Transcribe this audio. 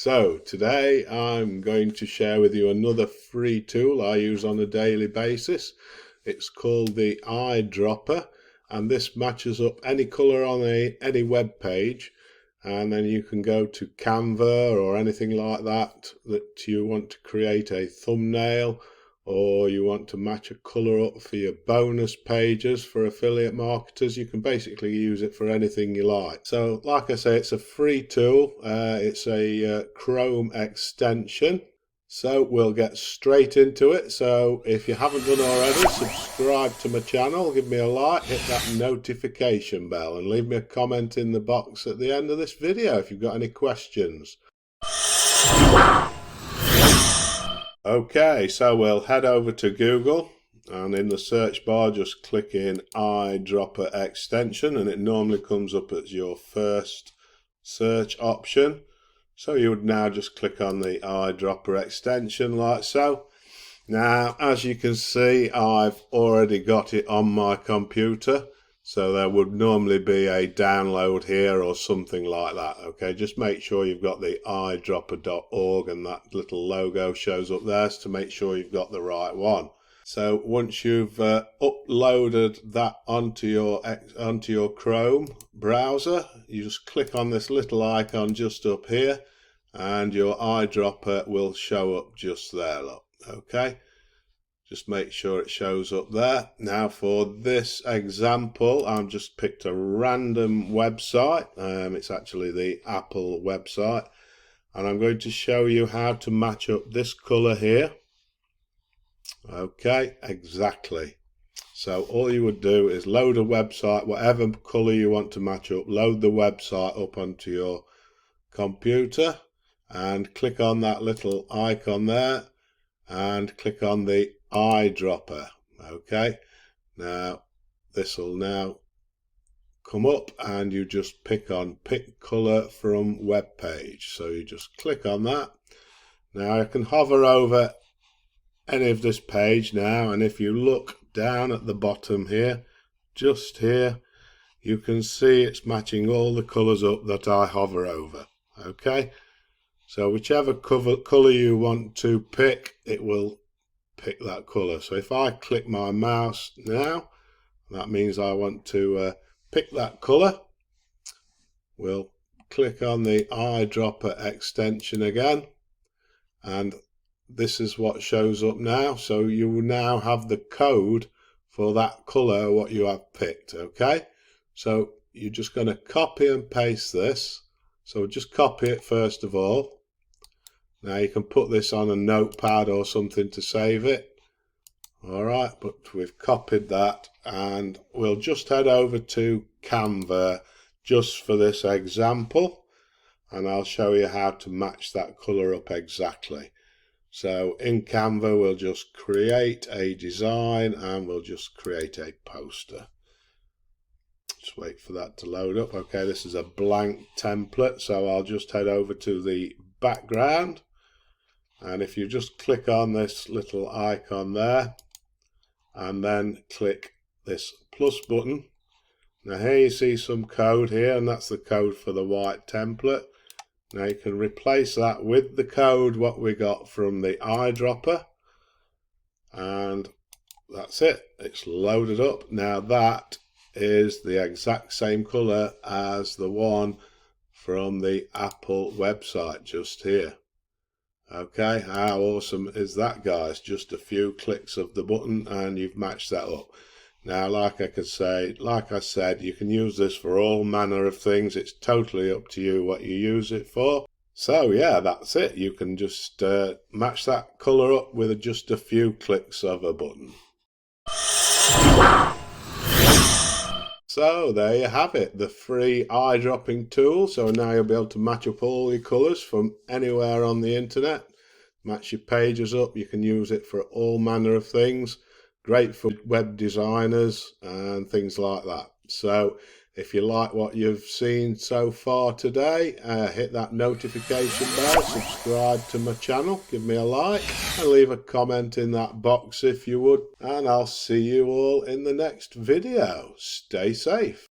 So today I'm going to share with you another free tool I use on a daily basis. It's called the eyedropper, and this matches up any colour on any web page, and then you can go to Canva or anything like that you want to create a thumbnail, or you want to match a colour up for your bonus pages for affiliate marketers. You can basically use it for anything you like. So like I say, it's a free tool. It's a Chrome extension. So we'll get straight into it. So if you haven't done already, subscribe to my channel, give me a like, hit that notification bell, and leave me a comment in the box at the end of this video if you've got any questions. Okay, so we'll head over to Google, and in the search bar just click in eyedropper extension, and it normally comes up as your first search option. So you would now just click on the eyedropper extension like so. Now as you can see, I've already got it on my computer, so there would normally be a download here or something like that. Okay, just make sure you've got the eyedropper.org and that little logo shows up there to make sure you've got the right one. So once you've uploaded that onto your Chrome browser, you just click on this little icon just up here, and your eyedropper will show up just there. Look, okay. Just make sure it shows up there. Now for this example, I've just picked a random website. It's actually the Apple website, and I'm going to show you how to match up this color here. Okay, exactly. So all you would do is load a website, whatever color you want to match up, load the website up onto your computer and click on that little icon there and click on the eyedropper. Okay, now this will now come up, and you just pick color from web page. So you just click on that. Now I can hover over any of this page now, and if you look down at the bottom here, just here, you can see it's matching all the colors up that I hover over. Okay, so whichever color you want to pick, it will pick that color. So if I click my mouse now, that means I want to pick that color. We'll click on the eyedropper extension again, and this is what shows up now. So you will now have the code for that color what you have picked. Okay, so you're just going to copy and paste this. So just copy it first of all. Now you can put this on a notepad or something to save it. Alright, but we've copied that, and we'll just head over to Canva just for this example, and I'll show you how to match that colour up exactly. So in Canva we'll just create a design, and we'll just create a poster. Just wait for that to load up. Okay, this is a blank template, so I'll just head over to the background. And if you just click on this little icon there, and then click this plus button. Now here you see some code here, and that's the code for the white template. Now you can replace that with the code what we got from the eyedropper, and that's it. It's loaded up. Now that is the exact same color as the one from the Apple website just here. Okay, how awesome is that, guys? Just a few clicks of the button and you've matched that up. Now like I said, you can use this for all manner of things. It's totally up to you what you use it for. So yeah, that's it. You can just match that color up with just a few clicks of a button. So there you have it, the free eyedropping tool. So now you'll be able to match up all your colors from anywhere on the internet. Match your pages up. You can use it for all manner of things. Great for web designers and things like that. So if you like what you've seen so far today, hit that notification bell, subscribe to my channel, give me a like, and leave a comment in that box if you would. And I'll see you all in the next video. Stay safe.